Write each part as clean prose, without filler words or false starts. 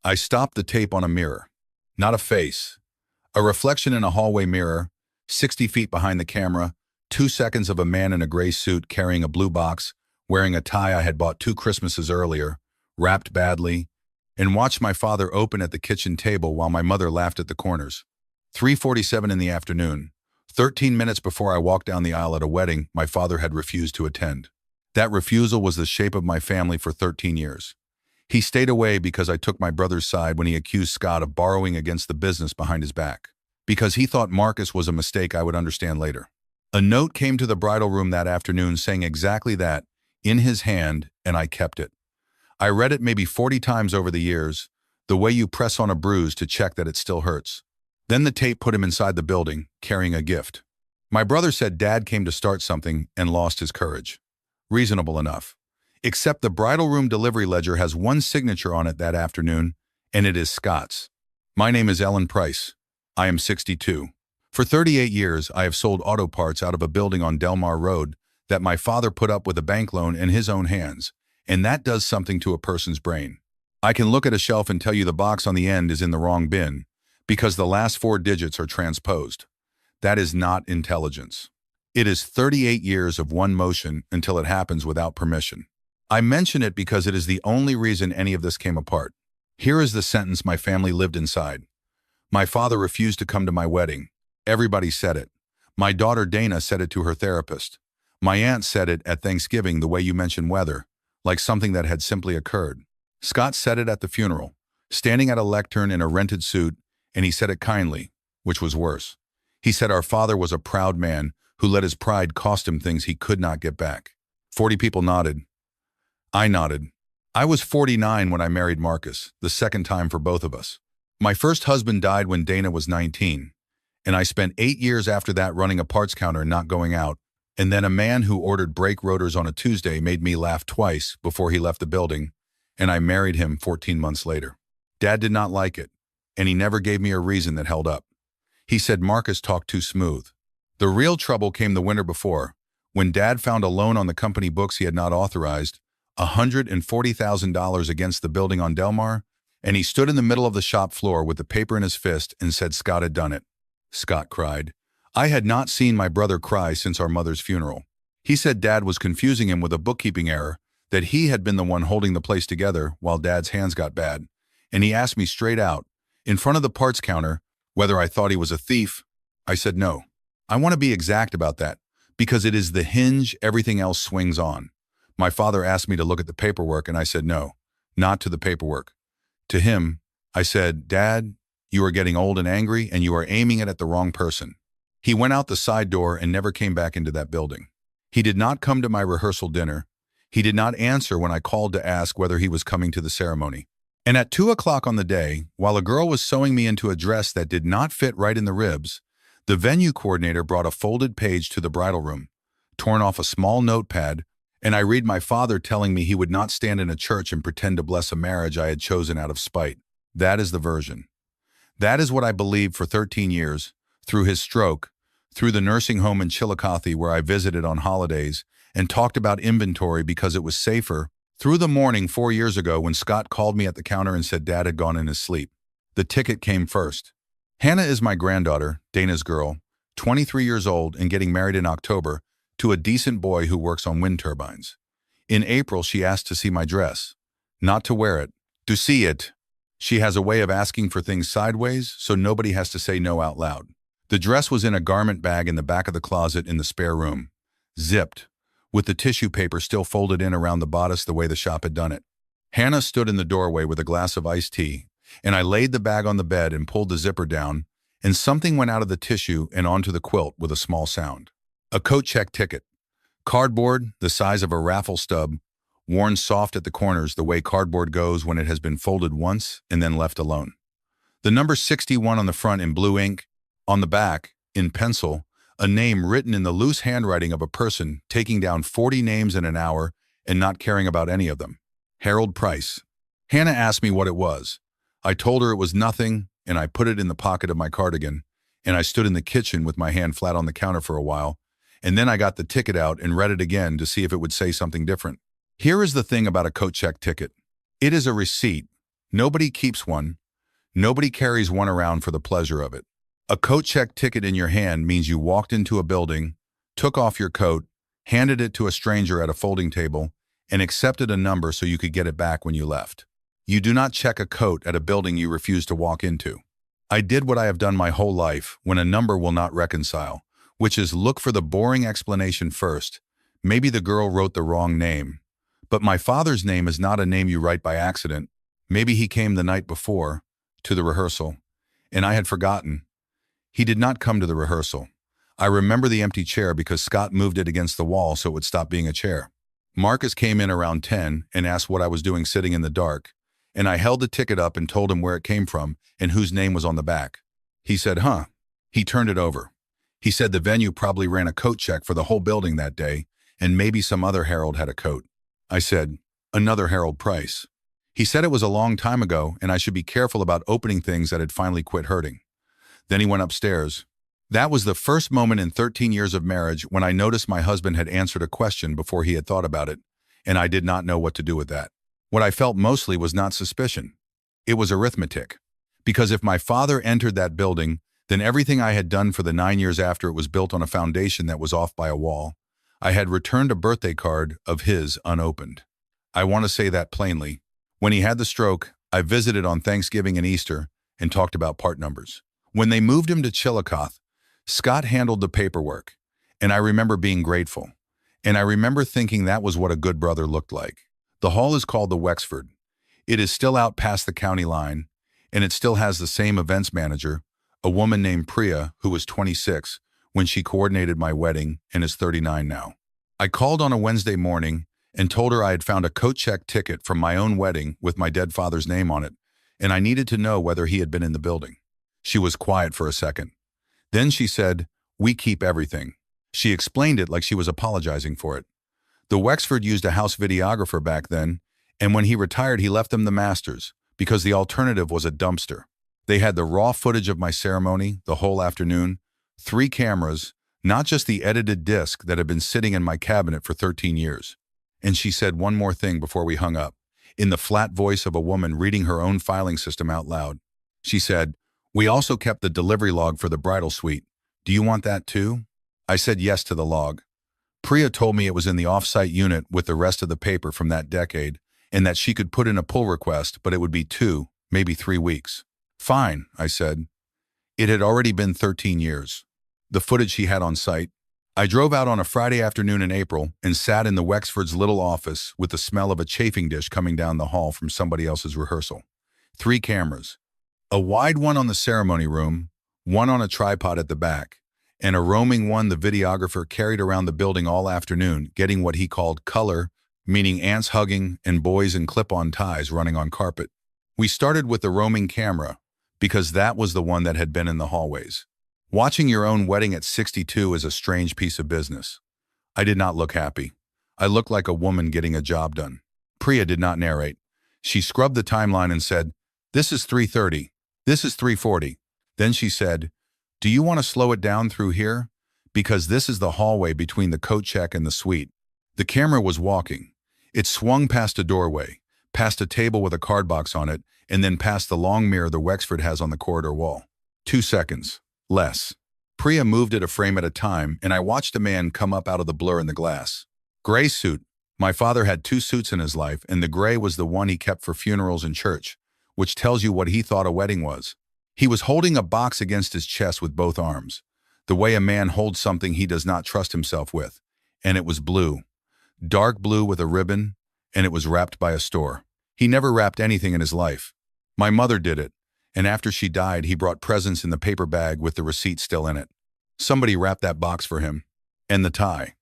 I stopped the tape on a mirror. Not a face. A reflection in a hallway mirror, 60 feet behind the camera, 2 seconds of a man in a gray suit carrying a blue box, wearing a tie I had bought 2 Christmases earlier, wrapped badly, and watched my father open at the kitchen table while my mother laughed at the corners. 3:47 in the afternoon. 13 minutes before I walked down the aisle at a wedding my father had refused to attend. That refusal was the shape of my family for 13 years. He stayed away because I took my brother's side when he accused Scott of borrowing against the business behind his back. Because he thought Marcus was a mistake I would understand later. A note came to the bridal room that afternoon saying exactly that, in his hand, and I kept it. I read it maybe 40 times over the years, the way you press on a bruise to check that it still hurts. Then the tape put him inside the building, carrying a gift. My brother said Dad came to start something and lost his courage. Reasonable enough. Except the bridal room delivery ledger has one signature on it that afternoon, and it is Scott's. My name is Ellen Price. I am 62. For 38 years, I have sold auto parts out of a building on Delmar Road that my father put up with a bank loan in his own hands, and that does something to a person's brain. I can look at a shelf and tell you the box on the end is in the wrong bin, because the last 4 digits are transposed. That is not intelligence. It is 38 years of one motion until it happens without permission. I mention it because it is the only reason any of this came apart. Here is the sentence my family lived inside. My father refused to come to my wedding. Everybody said it. My daughter Dana said it to her therapist. My aunt said it at Thanksgiving the way you mentioned weather, like something that had simply occurred. Scott said it at the funeral, standing at a lectern in a rented suit, and he said it kindly, which was worse. He said our father was a proud man who let his pride cost him things he could not get back. 40 people nodded. I nodded. I was 49 when I married Marcus, the second time for both of us. My first husband died when Dana was 19, and I spent 8 years after that running a parts counter and not going out, and then a man who ordered brake rotors on a Tuesday made me laugh twice before he left the building, and I married him 14 months later. Dad did not like it, and he never gave me a reason that held up. He said Marcus talked too smooth. The real trouble came the winter before, when Dad found a loan on the company books he had not authorized, $140,000 against the building on Delmar, and he stood in the middle of the shop floor with the paper in his fist and said Scott had done it. Scott cried. I had not seen my brother cry since our mother's funeral. He said Dad was confusing him with a bookkeeping error, that he had been the one holding the place together while Dad's hands got bad, and he asked me straight out, in front of the parts counter, whether I thought he was a thief. I said no. I want to be exact about that, because it is the hinge everything else swings on. My father asked me to look at the paperwork, and I said no, not to the paperwork. To him, I said, Dad, you are getting old and angry, and you are aiming it at the wrong person. He went out the side door and never came back into that building. He did not come to my rehearsal dinner. He did not answer when I called to ask whether he was coming to the ceremony. And at 2 o'clock on the day, while a girl was sewing me into a dress that did not fit right in the ribs, the venue coordinator brought a folded page to the bridal room, torn off a small notepad, and I read my father telling me he would not stand in a church and pretend to bless a marriage I had chosen out of spite. That is the version. That is what I believed for 13 years, through his stroke, through the nursing home in Chillicothe where I visited on holidays and talked about inventory because it was safer, through the morning 4 years ago when Scott called me at the counter and said Dad had gone in his sleep. The ticket came first. Hannah is my granddaughter, Dana's girl, 23 years old and getting married in October to a decent boy who works on wind turbines. In April, she asked to see my dress. Not to wear it, to see it. She has a way of asking for things sideways, so nobody has to say no out loud. The dress was in a garment bag in the back of the closet in the spare room, zipped, with the tissue paper still folded in around the bodice the way the shop had done it. Hannah stood in the doorway with a glass of iced tea, and I laid the bag on the bed and pulled the zipper down, and something went out of the tissue and onto the quilt with a small sound. A coat check ticket. Cardboard, the size of a raffle stub, worn soft at the corners the way cardboard goes when it has been folded once and then left alone. The number 61 on the front in blue ink, on the back, in pencil, a name written in the loose handwriting of a person taking down 40 names in an hour and not caring about any of them. Harold Price. Hannah asked me what it was. I told her it was nothing, and I put it in the pocket of my cardigan, and I stood in the kitchen with my hand flat on the counter for a while, and then I got the ticket out and read it again to see if it would say something different. Here is the thing about a coat check ticket. It is a receipt, Nobody keeps one. Nobody carries one around for the pleasure of it. A coat check ticket in your hand means you walked into a building, took off your coat, handed it to a stranger at a folding table, and accepted a number so you could get it back when you left. You do not check a coat at a building you refuse to walk into. I did what I have done my whole life when a number will not reconcile, which is look for the boring explanation first. Maybe the girl wrote the wrong name. But my father's name is not a name you write by accident. Maybe he came the night before, to the rehearsal, and I had forgotten. He did not come to the rehearsal. I remember the empty chair because Scott moved it against the wall so it would stop being a chair. Marcus came in around 10 and asked what I was doing sitting in the dark, and I held the ticket up and told him where it came from and whose name was on the back. He said, huh. He turned it over. He said the venue probably ran a coat check for the whole building that day, and maybe some other herald had a coat. I said, another Harold Price. He said it was a long time ago and I should be careful about opening things that had finally quit hurting. Then he went upstairs. That was the first moment in 13 years of marriage when I noticed my husband had answered a question before he had thought about it, and I did not know what to do with that. What I felt mostly was not suspicion. It was arithmetic. Because if my father entered that building, then everything I had done for the 9 years after it was built on a foundation that was off by a wall. I had returned a birthday card of his unopened. I want to say that plainly. When he had the stroke, I visited on Thanksgiving and Easter and talked about part numbers. When they moved him to Chillicothe, Scott handled the paperwork, and I remember being grateful. And I remember thinking that was what a good brother looked like. The hall is called the Wexford. It is still out past the county line, and it still has the same events manager, a woman named Priya, who was 26 when she coordinated my wedding and is 39 now. I called on a Wednesday morning and told her I had found a coat check ticket from my own wedding with my dead father's name on it, and I needed to know whether he had been in the building. She was quiet for a second. Then she said, we keep everything. She explained it like she was apologizing for it. The Wexford used a house videographer back then, and when he retired he left them the masters, because the alternative was a dumpster. They had the raw footage of my ceremony the whole afternoon, 3 cameras, not just the edited disc that had been sitting in my cabinet for 13 years. And she said one more thing before we hung up, in the flat voice of a woman reading her own filing system out loud. She said, we also kept the delivery log for the bridal suite. Do you want that too? I said yes to the log. Priya told me it was in the off-site unit with the rest of the paper from that decade, and that she could put in a pull request, but it would be 2, maybe 3 weeks. Fine, I said. It had already been 13 years. The footage he had on site. I drove out on a Friday afternoon in April and sat in the Wexford's little office with the smell of a chafing dish coming down the hall from somebody else's rehearsal. 3 cameras. A wide one on the ceremony room, one on a tripod at the back, and a roaming one the videographer carried around the building all afternoon, getting what he called color, meaning ants hugging and boys in clip-on ties running on carpet. We started with the roaming camera, because that was the one that had been in the hallways. Watching your own wedding at 62 is a strange piece of business. I did not look happy. I looked like a woman getting a job done. Priya did not narrate. She scrubbed the timeline and said, this is 3:30. This is 3:40. Then she said, do you want to slow it down through here? Because this is the hallway between the coat check and the suite. The camera was walking. It swung past a doorway, past a table with a card box on it, and then past the long mirror the Wexford has on the corridor wall. 2 seconds. Less. Priya moved it a frame at a time, and I watched a man come up out of the blur in the glass. Gray suit. My father had 2 suits in his life, and the gray was the one he kept for funerals and church, which tells you what he thought a wedding was. He was holding a box against his chest with both arms, the way a man holds something he does not trust himself with, and it was blue. Dark blue with a ribbon, and it was wrapped by a store. He never wrapped anything in his life. My mother did it, and after she died, he brought presents in the paper bag with the receipt still in it. Somebody wrapped that box for him. And the tie.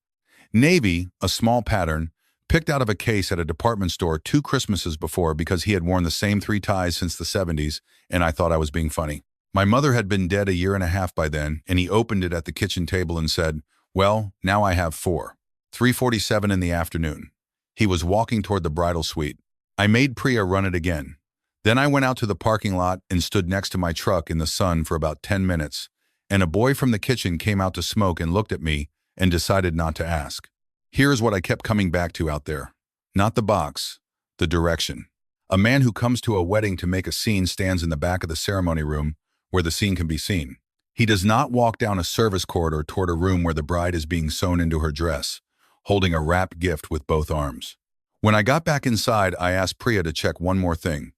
Navy, a small pattern, picked out of a case at a department store 2 Christmases before because he had worn the same 3 ties since the 70s, and I thought I was being funny. My mother had been dead a year and a half by then, and he opened it at the kitchen table and said, well, now I have 4. 3:47 in the afternoon. He was walking toward the bridal suite. I made Priya run it again. Then I went out to the parking lot and stood next to my truck in the sun for about 10 minutes, and a boy from the kitchen came out to smoke and looked at me and decided not to ask. Here's what I kept coming back to out there. Not the box, the direction. A man who comes to a wedding to make a scene stands in the back of the ceremony room where the scene can be seen. He does not walk down a service corridor toward a room where the bride is being sewn into her dress, holding a wrapped gift with both arms. When I got back inside, I asked Priya to check one more thing.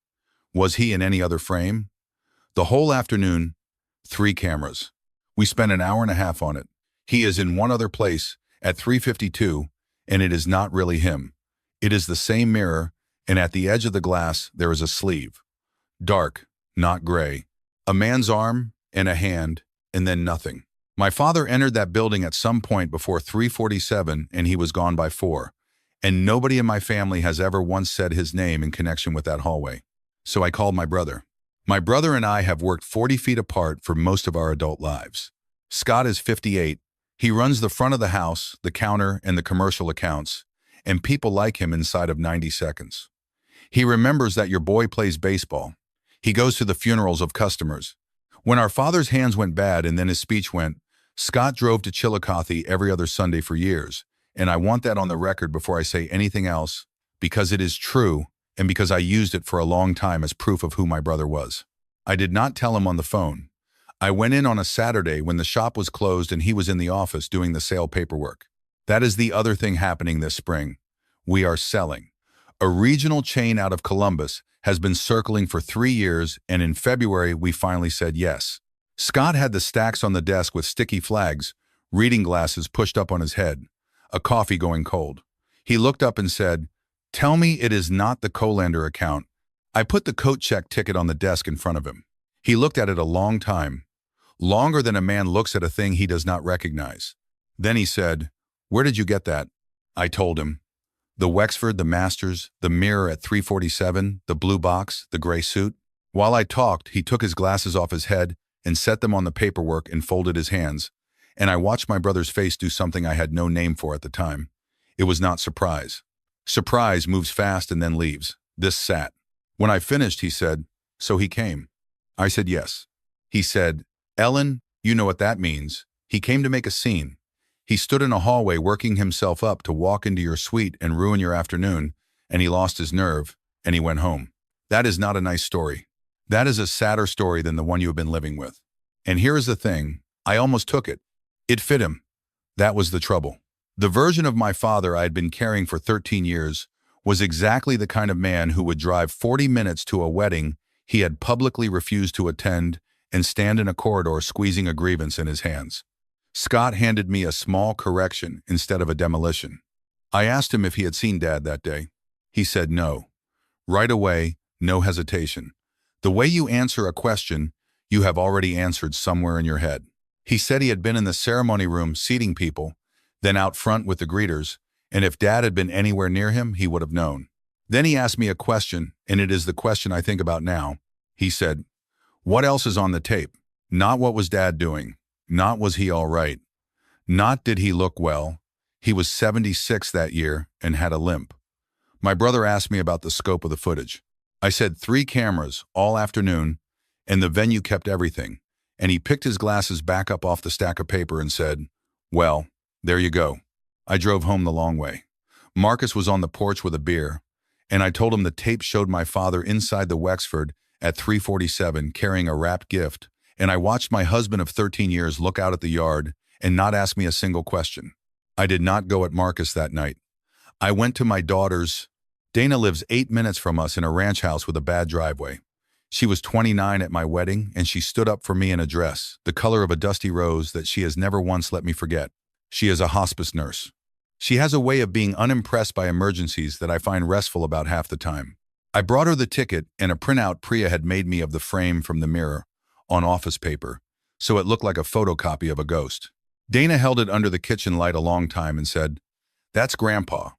Was he in any other frame? The whole afternoon, 3 cameras. We spent an hour and a half on it. He is in one other place at 3:52, and it is not really him. It is the same mirror, and at the edge of the glass there is a sleeve. Dark, not gray. A man's arm and a hand, and then nothing. My father entered that building at some point before 3:47, and he was gone by 4. And nobody in my family has ever once said his name in connection with that hallway. So I called my brother. My brother and I have worked 40 feet apart for most of our adult lives. Scott is 58. He runs the front of the house, the counter, and the commercial accounts, and people like him inside of 90 seconds. He remembers that your boy plays baseball. He goes to the funerals of customers. When our father's hands went bad and then his speech went, Scott drove to Chillicothe every other Sunday for years, and I want that on the record before I say anything else, because it is true and because I used it for a long time as proof of who my brother was. I did not tell him on the phone. I went in on a Saturday when the shop was closed and he was in the office doing the sale paperwork. That is the other thing happening this spring. We are selling. A regional chain out of Columbus has been circling for 3 years, and in February we finally said yes. Scott had the stacks on the desk with sticky flags, reading glasses pushed up on his head, a coffee going cold. He looked up and said, "Tell me it is not the Colander account." I put the coat check ticket on the desk in front of him. He looked at it a long time, longer than a man looks at a thing he does not recognize. Then he said, "Where did you get that?" I told him. The Wexford, the Masters, the mirror at 3:47, the blue box, the gray suit. While I talked, he took his glasses off his head and set them on the paperwork and folded his hands, and I watched my brother's face do something I had no name for at the time. It was not surprise. Surprise moves fast and then leaves. This sat. When I finished, he said, "So he came?" I said yes. He said, "Ellen, you know what that means. He came to make a scene. He stood in a hallway working himself up to walk into your suite and ruin your afternoon, and he lost his nerve, and he went home." That is not a nice story. That is a sadder story than the one you have been living with. And here is the thing, I almost took it. It fit him. That was the trouble. The version of my father I had been carrying for 13 years was exactly the kind of man who would drive 40 minutes to a wedding he had publicly refused to attend and stand in a corridor squeezing a grievance in his hands. Scott handed me a small correction instead of a demolition. I asked him if he had seen Dad that day. He said no. Right away, no hesitation. The way you answer a question, you have already answered somewhere in your head. He said he had been in the ceremony room seating people, then out front with the greeters, and if Dad had been anywhere near him, he would have known. Then he asked me a question, and it is the question I think about now. He said, "What else is on the tape?" Not what was Dad doing. Not was he all right. Not did he look well. He was 76 that year and had a limp. My brother asked me about the scope of the footage. I said 3 cameras all afternoon, and the venue kept everything. And he picked his glasses back up off the stack of paper and said, "Well, there you go." I drove home the long way. Marcus was on the porch with a beer, and I told him the tape showed my father inside the Wexford at 3:47 carrying a wrapped gift, and I watched my husband of 13 years look out at the yard and not ask me a single question. I did not go at Marcus that night. I went to my daughter's. Dana lives 8 minutes from us in a ranch house with a bad driveway. She was 29 at my wedding, and she stood up for me in a dress, the color of a dusty rose that she has never once let me forget. She is a hospice nurse. She has a way of being unimpressed by emergencies that I find restful about half the time. I brought her the ticket and a printout Priya had made me of the frame from the mirror on office paper, so it looked like a photocopy of a ghost. Dana held it under the kitchen light a long time and said, "That's Grandpa."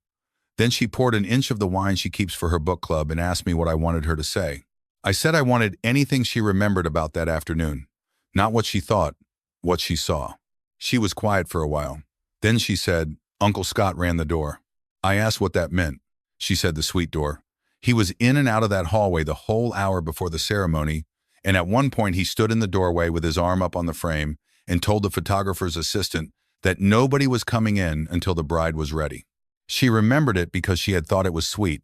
Then she poured an inch of the wine she keeps for her book club and asked me what I wanted her to say. I said I wanted anything she remembered about that afternoon, not what she thought, what she saw. She was quiet for a while. Then she said, "Uncle Scott ran the door." I asked what that meant. She said the suite door. He was in and out of that hallway the whole hour before the ceremony, and at one point he stood in the doorway with his arm up on the frame and told the photographer's assistant that nobody was coming in until the bride was ready. She remembered it because she had thought it was sweet.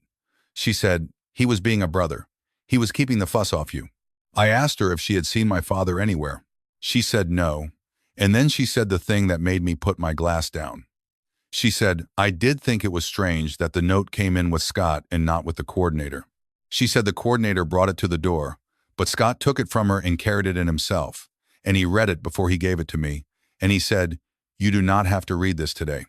She said, He was being a brother. He was keeping the fuss off you. I asked her if she had seen my father anywhere. She said no, and then she said the thing that made me put my glass down. She said, I did think it was strange that the note came in with Scott and not with the coordinator. She said the coordinator brought it to the door, but Scott took it from her and carried it in himself, and he read it before he gave it to me, and he said, you do not have to read this today.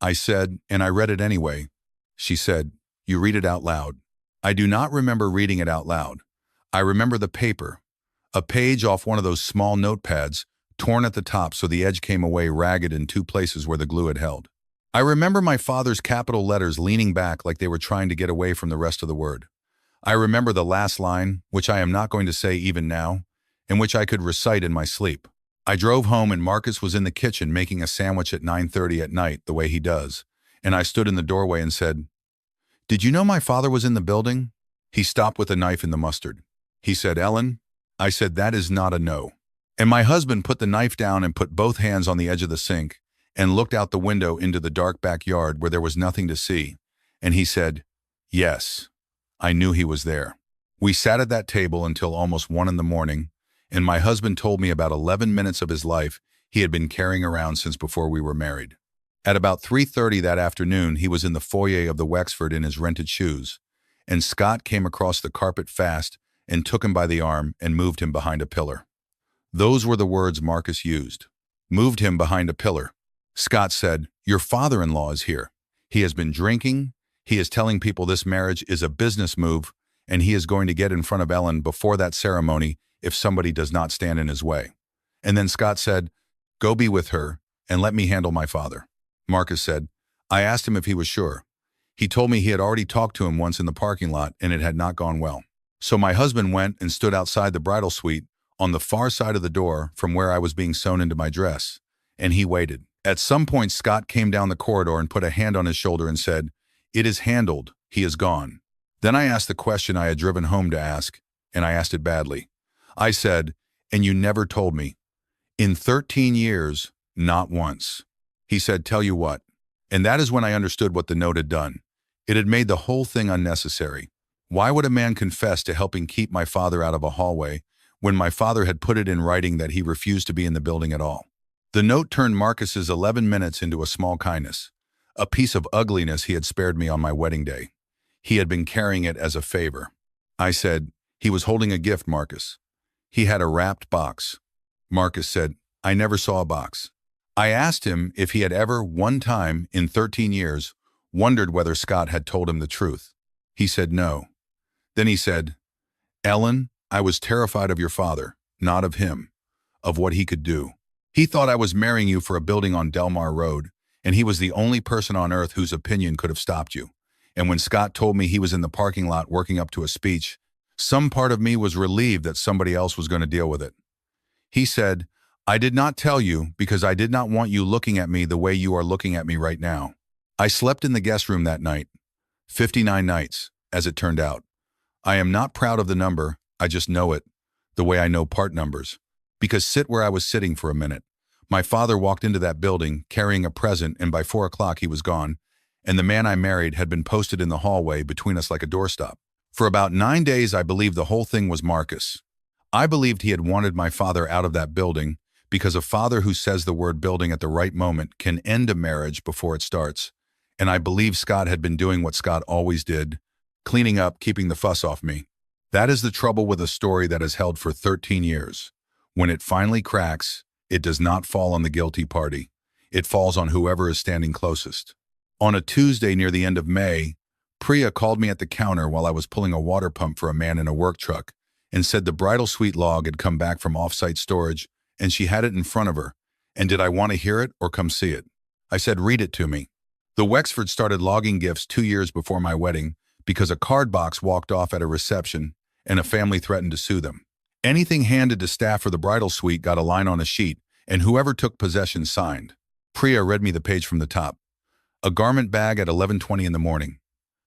I said, and I read it anyway. She said, you read it out loud. I do not remember reading it out loud. I remember the paper, a page off one of those small notepads, torn at the top so the edge came away ragged in two places where the glue had held. I remember my father's capital letters leaning back like they were trying to get away from the rest of the word. I remember the last line, which I am not going to say even now, and which I could recite in my sleep. I drove home and Marcus was in the kitchen making a sandwich at 9:30 at night, the way he does, and I stood in the doorway and said, did you know my father was in the building? He stopped with a knife in the mustard. He said, Ellen? I said, that is not a no. And my husband put the knife down and put both hands on the edge of the sink and looked out the window into the dark backyard where there was nothing to see. And he said, yes, I knew he was there. We sat at that table until almost 1 a.m, and my husband told me about 11 minutes of his life he had been carrying around since before we were married. At about 3:30 that afternoon, he was in the foyer of the Wexford in his rented shoes, and Scott came across the carpet fast and took him by the arm and moved him behind a pillar. Those were the words Marcus used. Moved him behind a pillar. Scott said, your father-in-law is here. He has been drinking. He is telling people this marriage is a business move, and he is going to get in front of Ellen before that ceremony if somebody does not stand in his way. And then Scott said, go be with her and let me handle my father. Marcus said, I asked him if he was sure. He told me he had already talked to him once in the parking lot and it had not gone well. So my husband went and stood outside the bridal suite on the far side of the door from where I was being sewn into my dress, and he waited. At some point, Scott came down the corridor and put a hand on his shoulder and said, it is handled, he is gone. Then I asked the question I had driven home to ask, and I asked it badly. I said, and you never told me. In 13 years, not once. He said, tell you what. And that is when I understood what the note had done. It had made the whole thing unnecessary. Why would a man confess to helping keep my father out of a hallway when my father had put it in writing that he refused to be in the building at all? The note turned Marcus's 11 minutes into a small kindness, a piece of ugliness he had spared me on my wedding day. He had been carrying it as a favor. I said, he was holding a gift, Marcus. He had a wrapped box. Marcus said, I never saw a box. I asked him if he had ever, one time in 13 years, wondered whether Scott had told him the truth. He said no. Then he said, Ellen, I was terrified of your father, not of him, of what he could do. He thought I was marrying you for a building on Delmar Road, and he was the only person on earth whose opinion could have stopped you. And when Scott told me he was in the parking lot working up to a speech, some part of me was relieved that somebody else was going to deal with it. He said, I did not tell you because I did not want you looking at me the way you are looking at me right now. I slept in the guest room that night. 59 nights, as it turned out. I am not proud of the number, I just know it, the way I know part numbers. Because sit where I was sitting for a minute. My father walked into that building carrying a present, and by 4 o'clock he was gone, and the man I married had been posted in the hallway between us like a doorstop. For about 9 days I believed the whole thing was Marcus. I believed he had wanted my father out of that building because a father who says the word building at the right moment can end a marriage before it starts. And I believe Scott had been doing what Scott always did, cleaning up, keeping the fuss off me. That is the trouble with a story that has held for 13 years. When it finally cracks, it does not fall on the guilty party. It falls on whoever is standing closest. On a Tuesday near the end of May, Priya called me at the counter while I was pulling a water pump for a man in a work truck and said the bridal suite log had come back from off-site storage and she had it in front of her. And did I want to hear it or come see it? I said, read it to me. The Wexford started logging gifts 2 years before my wedding because a card box walked off at a reception and a family threatened to sue them. Anything handed to staff for the bridal suite got a line on a sheet, and whoever took possession signed. Priya read me the page from the top. A garment bag at 11:20 in the morning.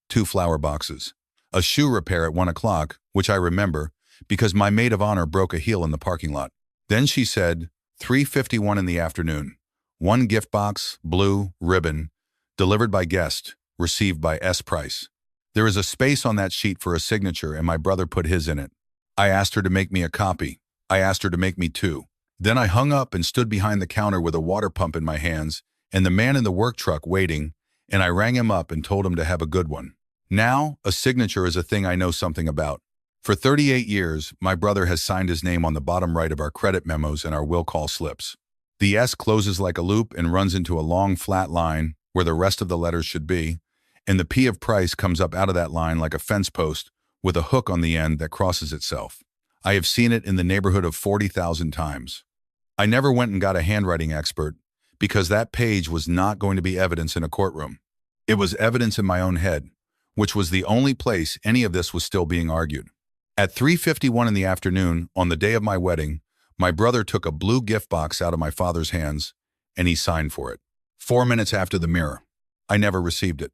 2 flower boxes. A shoe repair at 1 o'clock, which I remember, because my maid of honor broke a heel in the parking lot. Then she said, 3:51 in the afternoon. 1 gift box, blue, ribbon, delivered by guest, received by S. Price. There is a space on that sheet for a signature, and my brother put his in it. I asked her to make me a copy. I asked her to make me two. Then I hung up and stood behind the counter with a water pump in my hands and the man in the work truck waiting, and I rang him up and told him to have a good one. Now, a signature is a thing I know something about. For 38 years, my brother has signed his name on the bottom right of our credit memos and our will call slips. The S closes like a loop and runs into a long flat line where the rest of the letters should be, and the P of price comes up out of that line like a fence post with a hook on the end that crosses itself. I have seen it in the neighborhood of 40,000 times. I never went and got a handwriting expert because that page was not going to be evidence in a courtroom. It was evidence in my own head, which was the only place any of this was still being argued. At 3:51 in the afternoon, on the day of my wedding, my brother took a blue gift box out of my father's hands, and he signed for it. 4 minutes after the mirror. I never received it.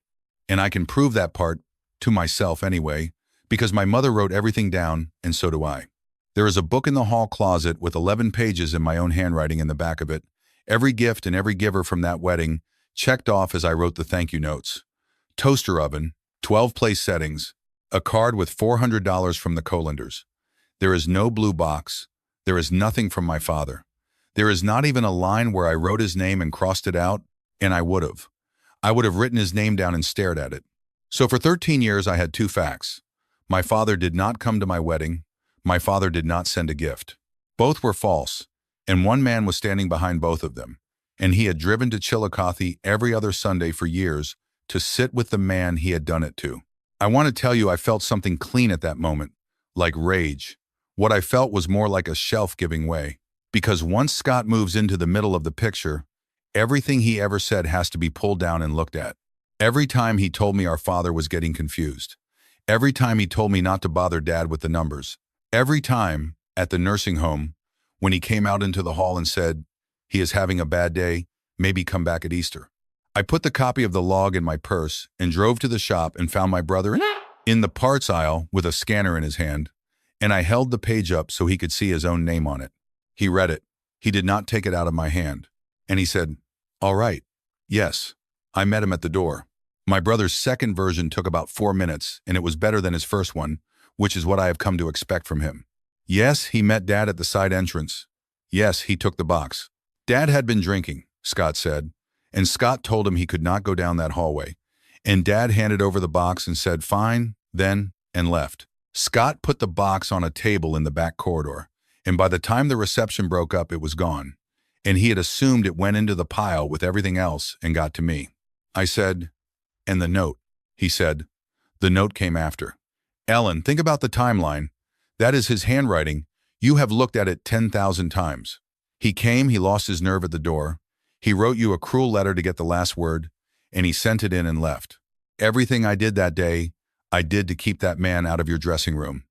And I can prove that part, to myself anyway, because my mother wrote everything down, and so do I. There is a book in the hall closet with 11 pages in my own handwriting in the back of it, every gift and every giver from that wedding, checked off as I wrote the thank you notes. Toaster oven, 12 place settings, a card with $400 from the Colanders. There is no blue box. There is nothing from my father. There is not even a line where I wrote his name and crossed it out, and I would have. I would have written his name down and stared at it. So for 13 years, I had two facts. My father did not come to my wedding. My father did not send a gift. Both were false, and one man was standing behind both of them, and he had driven to Chillicothe every other Sunday for years to sit with the man he had done it to. I want to tell you I felt something clean at that moment, like rage. What I felt was more like a shelf giving way, because once Scott moves into the middle of the picture, everything he ever said has to be pulled down and looked at. Every time he told me our father was getting confused. Every time he told me not to bother Dad with the numbers. Every time, at the nursing home, when he came out into the hall and said, "He is having a bad day, maybe come back at Easter." I put the copy of the log in my purse and drove to the shop and found my brother in the parts aisle with a scanner in his hand, and I held the page up so he could see his own name on it. He read it. He did not take it out of my hand. And he said, "All right. Yes." I met him at the door. My brother's second version took about 4 minutes, and it was better than his first one, which is what I have come to expect from him. Yes, he met Dad at the side entrance. Yes, he took the box. Dad had been drinking, Scott said, and Scott told him he could not go down that hallway. And Dad handed over the box and said, "Fine," then, and left. Scott put the box on a table in the back corridor, and by the time the reception broke up, it was gone. And he had assumed it went into the pile with everything else and got to me. I said, "And the note," he said. The note came after. "Ellen, think about the timeline. That is his handwriting. You have looked at it 10,000 times. He came, he lost his nerve at the door. He wrote you a cruel letter to get the last word, and he sent it in and left. Everything I did that day, I did to keep that man out of your dressing room.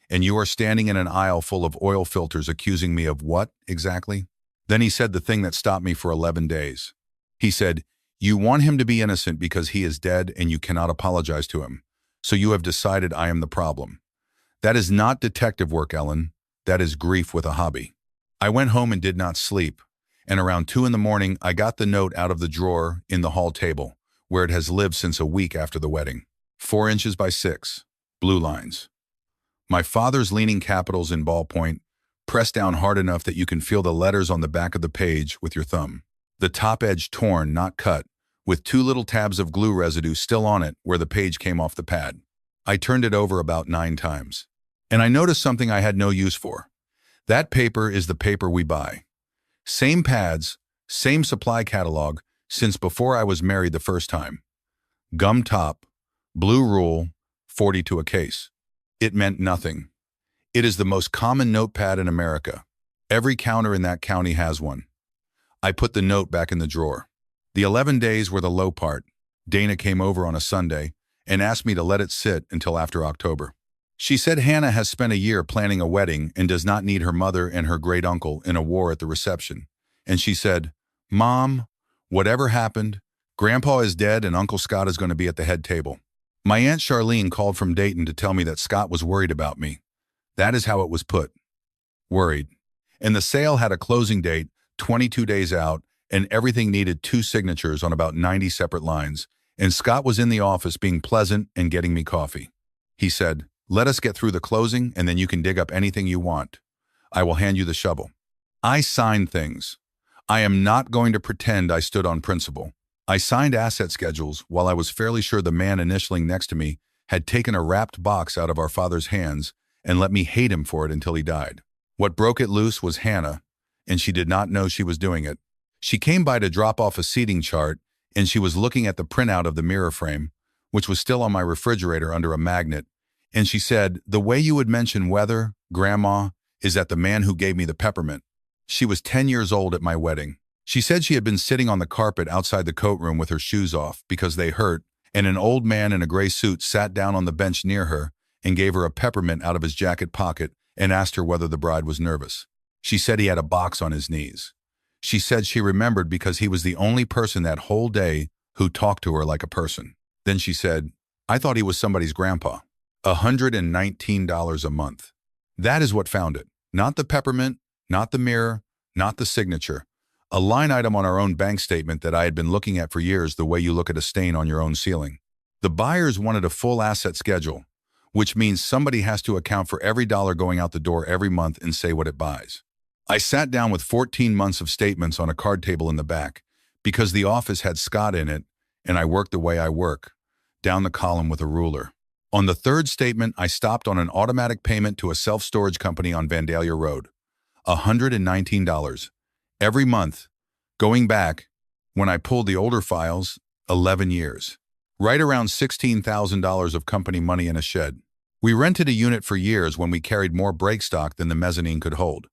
And you are standing in an aisle full of oil filters accusing me of what, exactly?" Then he said the thing that stopped me for 11 days. He said, "You want him to be innocent because he is dead and you cannot apologize to him. So you have decided I am the problem. That is not detective work, Ellen. That is grief with a hobby." I went home and did not sleep. And around 2 in the morning, I got the note out of the drawer in the hall table, where it has lived since a week after the wedding. 4 inches by 6, blue lines. My father's leaning capitals in ballpoint, pressed down hard enough that you can feel the letters on the back of the page with your thumb. The top edge torn, not cut, with 2 little tabs of glue residue still on it where the page came off the pad. I turned it over about 9 times. And I noticed something I had no use for. That paper is the paper we buy. Same pads, same supply catalog, since before I was married the first time. Gum top, blue rule, 42 a case. It meant nothing. It is the most common notepad in America. Every counter in that county has one. I put the note back in the drawer. The 11 days were the low part. Dana came over on a Sunday and asked me to let it sit until after October. She said Hannah has spent a year planning a wedding and does not need her mother and her great uncle in a war at the reception. And she said, "Mom, whatever happened, Grandpa is dead and Uncle Scott is going to be at the head table." My Aunt Charlene called from Dayton to tell me that Scott was worried about me. That is how it was put. Worried. And the sale had a closing date 22 days out, and everything needed 2 signatures on about 90 separate lines, and Scott was in the office being pleasant and getting me coffee. He said, "Let us get through the closing and then you can dig up anything you want. I will hand you the shovel." I signed things. I am not going to pretend I stood on principle. I signed asset schedules while I was fairly sure the man initialing next to me had taken a wrapped box out of our father's hands and let me hate him for it until he died. What broke it loose was Hannah, and she did not know she was doing it. She came by to drop off a seating chart, and she was looking at the printout of the mirror frame, which was still on my refrigerator under a magnet, and she said, "The way you would mention weather, Grandma, is that the man who gave me the peppermint." She was 10 years old at my wedding. She said she had been sitting on the carpet outside the coat room with her shoes off because they hurt, and an old man in a gray suit sat down on the bench near her and gave her a peppermint out of his jacket pocket and asked her whether the bride was nervous. She said he had a box on his knees. She said she remembered because he was the only person that whole day who talked to her like a person. Then she said, "I thought he was somebody's grandpa." $119 a month. That is what found it. Not the peppermint, not the mirror, not the signature. A line item on our own bank statement that I had been looking at for years the way you look at a stain on your own ceiling. The buyers wanted a full asset schedule, which means somebody has to account for every dollar going out the door every month and say what it buys. I sat down with 14 months of statements on a card table in the back because the office had Scott in it, and I worked the way I work, down the column with a ruler. On the third statement, I stopped on an automatic payment to a self-storage company on Vandalia Road. $119 every month, going back, when I pulled the older files, 11 years. Right around $16,000 of company money in a shed. We rented a unit for years when we carried more break stock than the mezzanine could hold.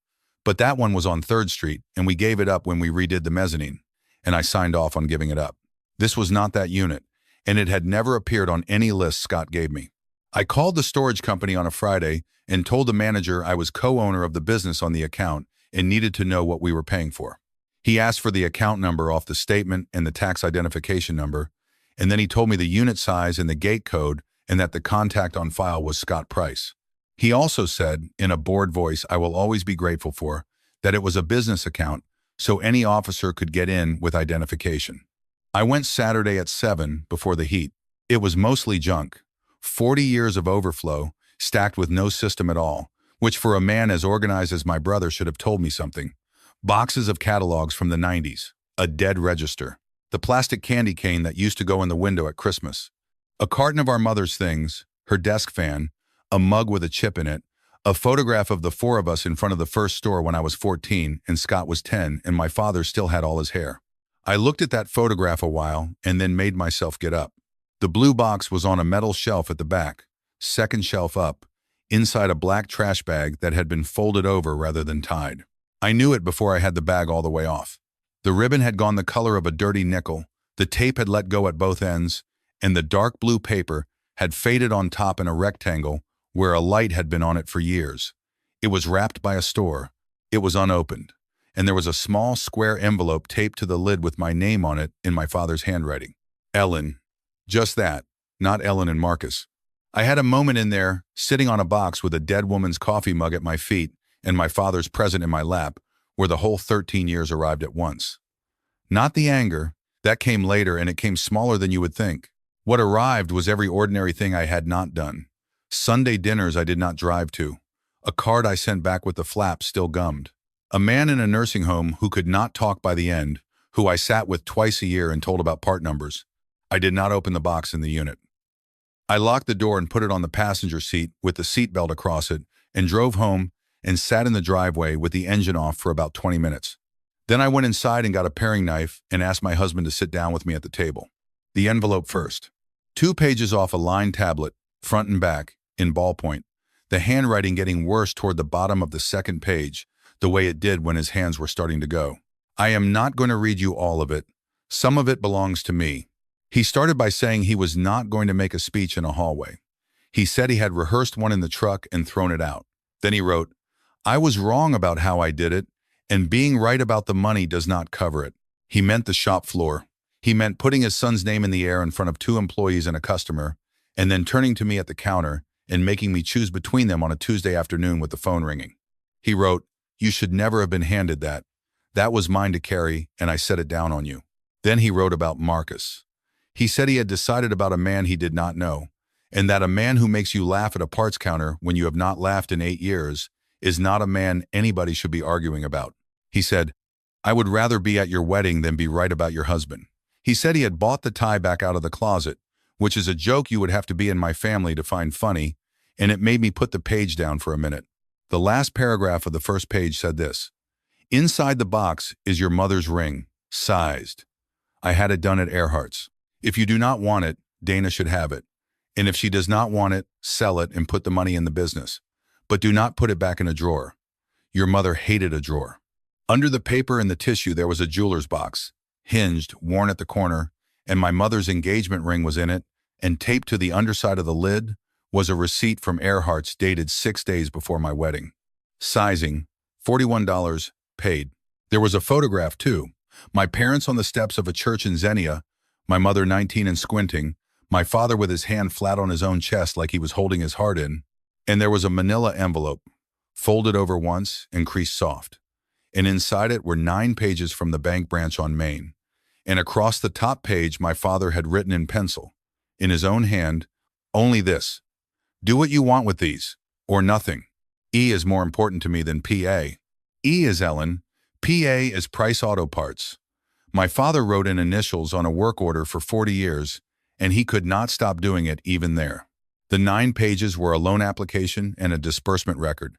But that one was on 3rd Street, and we gave it up when we redid the mezzanine, and I signed off on giving it up. This was not that unit, and it had never appeared on any list Scott gave me. I called the storage company on a Friday and told the manager I was co-owner of the business on the account and needed to know what we were paying for. He asked for the account number off the statement and the tax identification number, and then he told me the unit size and the gate code and that the contact on file was Scott Price. He also said, in a bored voice I will always be grateful for, that it was a business account, so any officer could get in with identification. I went Saturday at 7 before the heat. It was mostly junk. 40 years of overflow, stacked with no system at all, which for a man as organized as my brother should have told me something. Boxes of catalogs from the 90s, a dead register, the plastic candy cane that used to go in the window at Christmas, a carton of our mother's things, her desk fan, a mug with a chip in it, a photograph of the 4 of us in front of the first store when I was 14 and Scott was 10 and my father still had all his hair. I looked at that photograph a while and then made myself get up. The blue box was on a metal shelf at the back, 2nd shelf up, inside a black trash bag that had been folded over rather than tied. I knew it before I had the bag all the way off. The ribbon had gone the color of a dirty nickel, the tape had let go at both ends, and the dark blue paper had faded on top in a rectangle where a light had been on it for years. It was wrapped by a store. It was unopened, and there was a small square envelope taped to the lid with my name on it in my father's handwriting. Ellen. Just that, not Ellen and Marcus. I had a moment in there, sitting on a box with a dead woman's coffee mug at my feet and my father's present in my lap, where the whole 13 years arrived at once. Not the anger. That came later, and it came smaller than you would think. What arrived was every ordinary thing I had not done. Sunday dinners I did not drive to. A card I sent back with the flap still gummed. A man in a nursing home who could not talk by the end, who I sat with twice a year and told about part numbers. I did not open the box in the unit. I locked the door and put it on the passenger seat with the seatbelt across it and drove home and sat in the driveway with the engine off for about 20 minutes. Then I went inside and got a paring knife and asked my husband to sit down with me at the table. The envelope first. 2 pages off a lined tablet, front and back, in ballpoint, the handwriting getting worse toward the bottom of the 2nd page, the way it did when his hands were starting to go. I am not going to read you all of it. Some of it belongs to me. He started by saying he was not going to make a speech in a hallway. He said he had rehearsed one in the truck and thrown it out. Then he wrote, "I was wrong about how I did it, and being right about the money does not cover it." He meant the shop floor. He meant putting his son's name in the air in front of 2 employees and a customer, and then turning to me at the counter and making me choose between them on a Tuesday afternoon with the phone ringing. He wrote, "You should never have been handed that. That was mine to carry, and I set it down on you." Then he wrote about Marcus. He said he had decided about a man he did not know, and that a man who makes you laugh at a parts counter when you have not laughed in 8 years is not a man anybody should be arguing about. He said, "I would rather be at your wedding than be right about your husband." He said he had bought the tie back out of the closet, which is a joke you would have to be in my family to find funny, and it made me put the page down for a minute. The last paragraph of the first page said this: "Inside the box is your mother's ring, sized. I had it done at Earhart's. If you do not want it, Dana should have it. And if she does not want it, sell it and put the money in the business. But do not put it back in a drawer. Your mother hated a drawer." Under the paper and the tissue there was a jeweler's box, hinged, worn at the corner, and my mother's engagement ring was in it, and taped to the underside of the lid was a receipt from Earhart's dated 6 days before my wedding. Sizing, $41, paid. There was a photograph too. My parents on the steps of a church in Xenia, my mother 19 and squinting, my father with his hand flat on his own chest like he was holding his heart in, and there was a manila envelope, folded over once and creased soft. And inside it were 9 pages from the bank branch on Main. And across the top page my father had written in pencil, in his own hand, only this: "Do what you want with these, or nothing. E is more important to me than PA. E is Ellen, PA is Price Auto Parts." My father wrote in initials on a work order for 40 years, and he could not stop doing it even there. The 9 pages were a loan application and a disbursement record.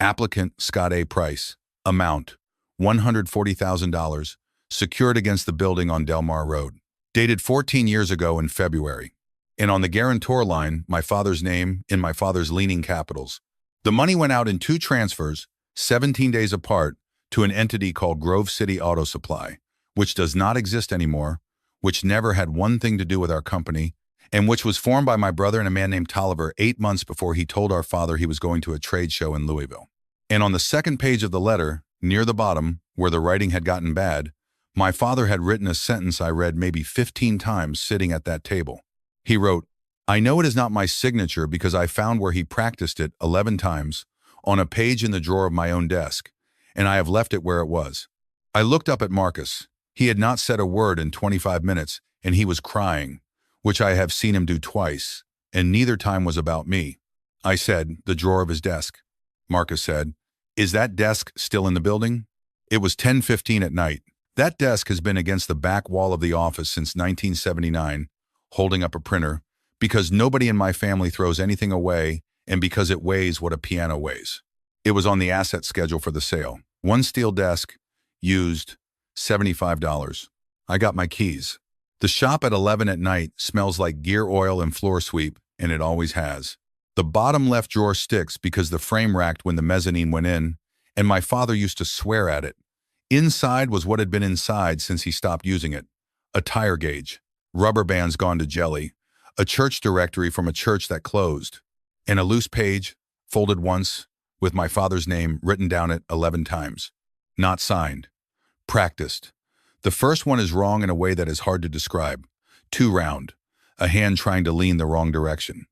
Applicant Scott A. Price. Amount $140,000, secured against the building on Del Mar Road. Dated 14 years ago in February. And on the guarantor line, my father's name in my father's leaning capitals. The money went out in 2 transfers, 17 days apart, to an entity called Grove City Auto Supply, which does not exist anymore, which never had one thing to do with our company, and which was formed by my brother and a man named Tolliver 8 months before he told our father he was going to a trade show in Louisville. And on the second page of the letter, near the bottom, where the writing had gotten bad, my father had written a sentence I read maybe 15 times sitting at that table. He wrote, "I know it is not my signature because I found where he practiced it 11 times on a page in the drawer of my own desk, and I have left it where it was." I looked up at Marcus. He had not said a word in 25 minutes, and he was crying, which I have seen him do twice, and neither time was about me. I said, "The drawer of his desk." Marcus said, "Is that desk still in the building?" It was 10:15 at night. That desk has been against the back wall of the office since 1979, holding up a printer, because nobody in my family throws anything away and because it weighs what a piano weighs. It was on the asset schedule for the sale. 1 steel desk, used, $75. I got my keys. The shop at 11 at night smells like gear oil and floor sweep, and it always has. The bottom left drawer sticks because the frame racked when the mezzanine went in, and my father used to swear at it. Inside was what had been inside since he stopped using it: a tire gauge, rubber bands gone to jelly, a church directory from a church that closed, and a loose page, folded once, with my father's name written down it 11 times. Not signed. Practiced. The first one is wrong in a way that is hard to describe. Too round. A hand trying to lean the wrong direction.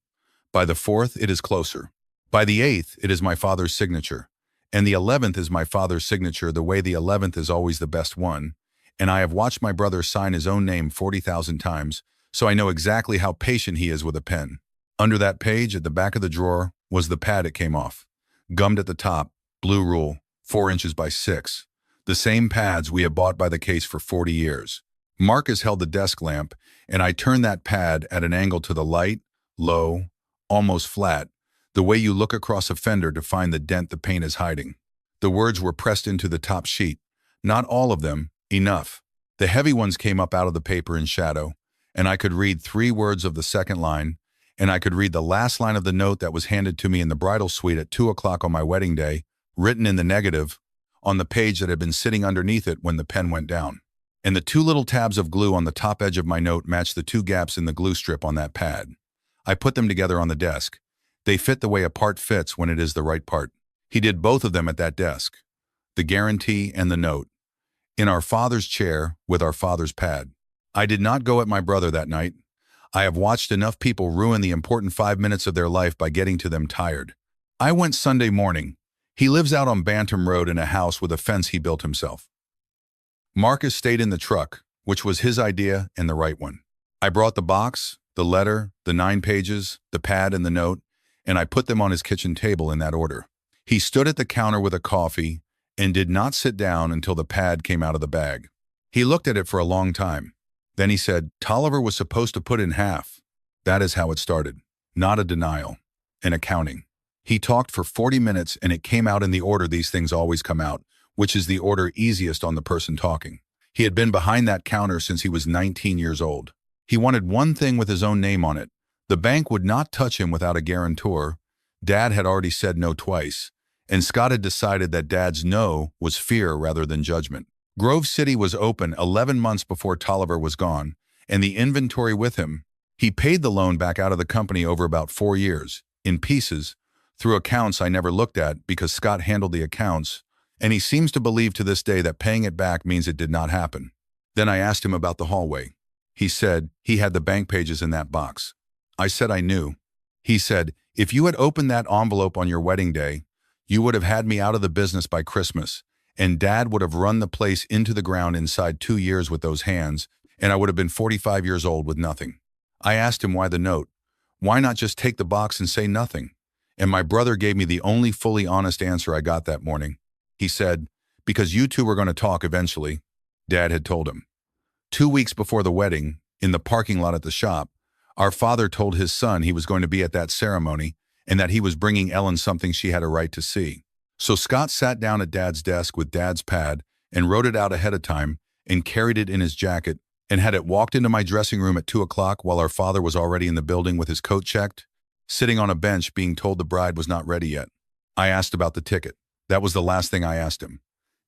By the 4th, it is closer. By the 8th, it is my father's signature. And the 11th is my father's signature the way the 11th is always the best one. And I have watched my brother sign his own name 40,000 times, so I know exactly how patient he is with a pen. Under that page, at the back of the drawer, was the pad it came off. Gummed at the top, blue rule, 4 inches by 6. The same pads we have bought by the case for 40 years. Marcus held the desk lamp, and I turned that pad at an angle to the light, low, almost flat, the way you look across a fender to find the dent the paint is hiding. The words were pressed into the top sheet. Not all of them, enough. The heavy ones came up out of the paper in shadow, and I could read 3 words of the second line, and I could read the last line of the note that was handed to me in the bridal suite at 2 o'clock on my wedding day, written in the negative, on the page that had been sitting underneath it when the pen went down. And the 2 little tabs of glue on the top edge of my note matched the 2 gaps in the glue strip on that pad. I put them together on the desk. They fit the way a part fits when it is the right part. He did both of them at that desk, the guarantee and the note, in our father's chair with our father's pad. I did not go at my brother that night. I have watched enough people ruin the important 5 minutes of their life by getting to them tired. I went Sunday morning. He lives out on Bantam Road in a house with a fence he built himself. Marcus stayed in the truck, which was his idea and the right one. I brought the box, the letter, the 9 pages, the pad and the note, and I put them on his kitchen table in that order. He stood at the counter with a coffee and did not sit down until the pad came out of the bag. He looked at it for a long time. Then he said, "Tolliver was supposed to put in half." That is how it started. Not a denial. An accounting. He talked for 40 minutes and it came out in the order these things always come out, which is the order easiest on the person talking. He had been behind that counter since he was 19 years old. He wanted one thing with his own name on it. The bank would not touch him without a guarantor. Dad had already said no twice, and Scott had decided that Dad's no was fear rather than judgment. Grove City was open 11 months before Tolliver was gone, and the inventory with him. He paid the loan back out of the company over about 4 years, in pieces, through accounts I never looked at because Scott handled the accounts, and he seems to believe to this day that paying it back means it did not happen. Then I asked him about the hallway. He said he had the bank pages in that box. I said I knew. He said, "If you had opened that envelope on your wedding day, you would have had me out of the business by Christmas, and Dad would have run the place into the ground inside 2 years with those hands, and I would have been 45 years old with nothing." I asked him why the note. Why not just take the box and say nothing? And my brother gave me the only fully honest answer I got that morning. He said, "Because you two were going to talk eventually," Dad had told him. 2 weeks before the wedding, in the parking lot at the shop, our father told his son he was going to be at that ceremony and that he was bringing Ellen something she had a right to see. So Scott sat down at Dad's desk with Dad's pad and wrote it out ahead of time and carried it in his jacket and had it walked into my dressing room at 2 o'clock while our father was already in the building with his coat checked, sitting on a bench being told the bride was not ready yet. I asked about the ticket. That was the last thing I asked him.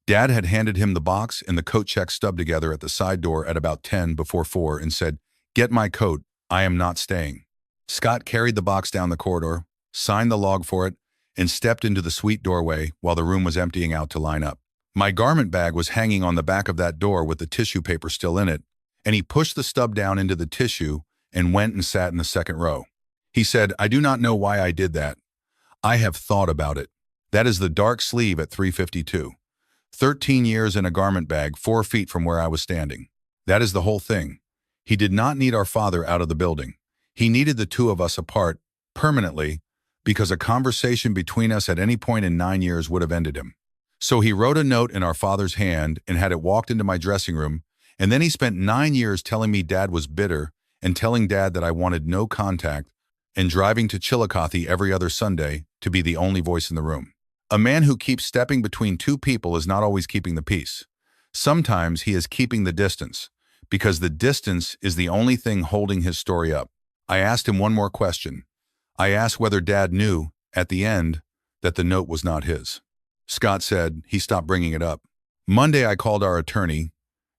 Dad had handed him the box and the coat check stubbed together at the side door at about 10 before 4 and said, "Get my coat, I am not staying." Scott carried the box down the corridor, signed the log for it, and stepped into the suite doorway while the room was emptying out to line up. My garment bag was hanging on the back of that door with the tissue paper still in it, and he pushed the stub down into the tissue and went and sat in the second row. He said, "I do not know why I did that. I have thought about it. That is the dark sleeve at 352. 13 years in a garment bag 4 feet from where I was standing. That is the whole thing. He did not need our father out of the building. He needed the two of us apart, permanently, because a conversation between us at any point in 9 years would have ended him. So he wrote a note in our father's hand and had it walked into my dressing room, and then he spent 9 years telling me Dad was bitter and telling Dad that I wanted no contact and driving to Chillicothe every other Sunday to be the only voice in the room. A man who keeps stepping between two people is not always keeping the peace. Sometimes he is keeping the distance, because the distance is the only thing holding his story up. I asked him one more question. I asked whether Dad knew, at the end, that the note was not his. Scott said he stopped bringing it up. Monday I called our attorney,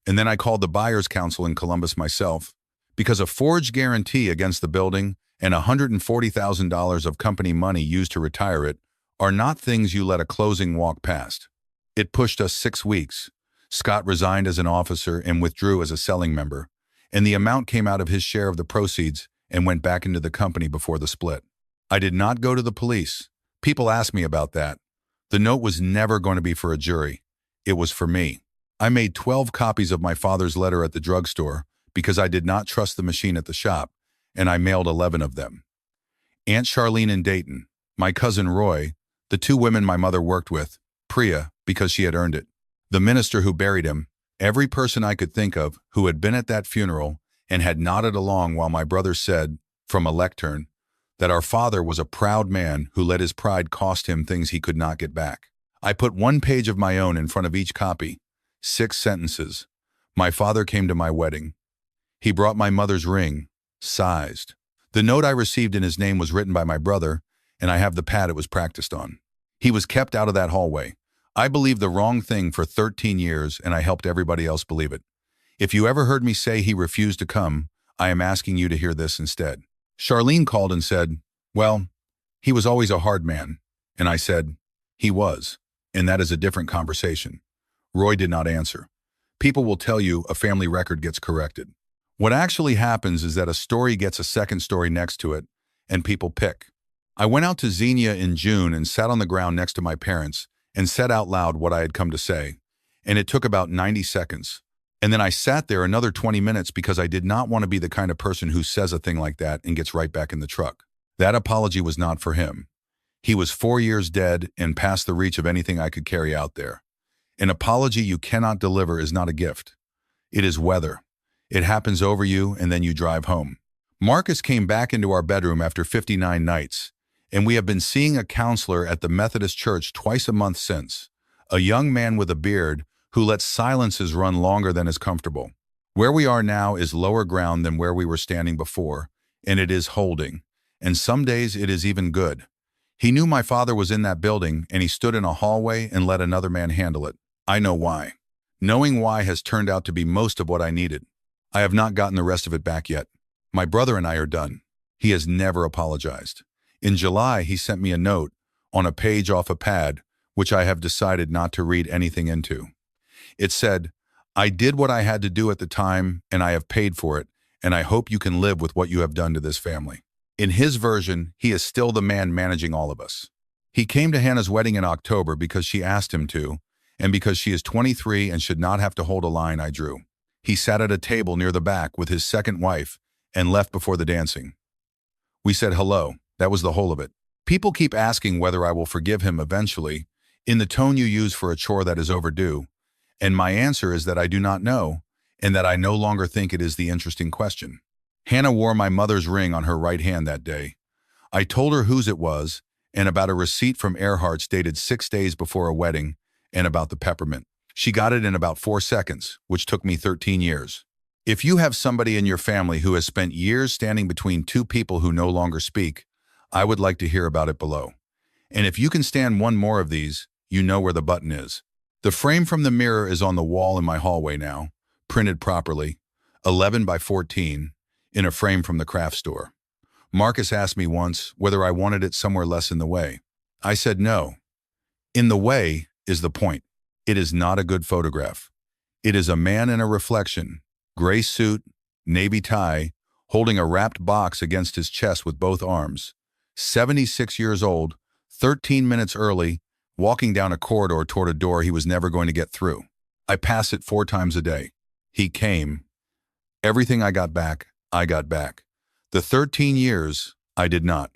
and then I called the buyer's council in Columbus myself, because a forged guarantee against the building and $140,000 of company money used to retire it are not things you let a closing walk past. It pushed us 6 weeks. Scott resigned as an officer and withdrew as a selling member, and the amount came out of his share of the proceeds and went back into the company before the split. I did not go to the police. People ask me about that. The note was never going to be for a jury. It was for me. I made 12 copies of my father's letter at the drugstore because I did not trust the machine at the shop, and I mailed 11 of them. Aunt Charlene in Dayton, my cousin Roy, the 2 women my mother worked with, Priya, because she had earned it, the minister who buried him, every person I could think of who had been at that funeral and had nodded along while my brother said, from a lectern, that our father was a proud man who let his pride cost him things he could not get back. I put 1 page of my own in front of each copy, 6 sentences. My father came to my wedding. He brought my mother's ring, sized. The note I received in his name was written by my brother, and I have the pad it was practiced on. He was kept out of that hallway. I believed the wrong thing for 13 years, and I helped everybody else believe it. If you ever heard me say he refused to come, I am asking you to hear this instead. Charlene called and said, "Well, he was always a hard man." And I said, "He was, and that is a different conversation." Roy did not answer. People will tell you a family record gets corrected. What actually happens is that a story gets a second story next to it, and people pick. I went out to Xenia in June and sat on the ground next to my parents and said out loud what I had come to say, and it took about 90 seconds. And then I sat there another 20 minutes because I did not want to be the kind of person who says a thing like that and gets right back in the truck. That apology was not for him. He was 4 years dead and past the reach of anything I could carry out there. An apology you cannot deliver is not a gift. It is weather. It happens over you and then you drive home. Marcus came back into our bedroom after 59 nights, and we have been seeing a counselor at the Methodist Church twice a month since. A young man with a beard who lets silences run longer than is comfortable. Where we are now is lower ground than where we were standing before, and it is holding. And some days it is even good. He knew my father was in that building, and he stood in a hallway and let another man handle it. I know why. Knowing why has turned out to be most of what I needed. I have not gotten the rest of it back yet. My brother and I are done. He has never apologized. In July, he sent me a note on a page off a pad, which I have decided not to read anything into. It said, "I did what I had to do at the time, and I have paid for it, and I hope you can live with what you have done to this family." In his version, he is still the man managing all of us. He came to Hannah's wedding in October because she asked him to, and because she is 23 and should not have to hold a line I drew. He sat at a table near the back with his second wife and left before the dancing. We said hello. That was the whole of it. People keep asking whether I will forgive him eventually, in the tone you use for a chore that is overdue, and my answer is that I do not know, and that I no longer think it is the interesting question. Hannah wore my mother's ring on her right hand that day. I told her whose it was, and about a receipt from Earhart's dated 6 days before a wedding, and about the peppermint. She got it in about 4 seconds, which took me 13 years. If you have somebody in your family who has spent years standing between two people who no longer speak, I would like to hear about it below. And if you can stand one more of these, you know where the button is. The frame from the mirror is on the wall in my hallway now, printed properly, 11 by 14, in a frame from the craft store. Marcus asked me once whether I wanted it somewhere less in the way. I said no. In the way is the point. It is not a good photograph. It is a man in a reflection, gray suit, navy tie, holding a wrapped box against his chest with both arms. 76 years old, 13 minutes early, walking down a corridor toward a door he was never going to get through. I pass it 4 times a day. He came. Everything I got back, I got back. The 13 years, I did not.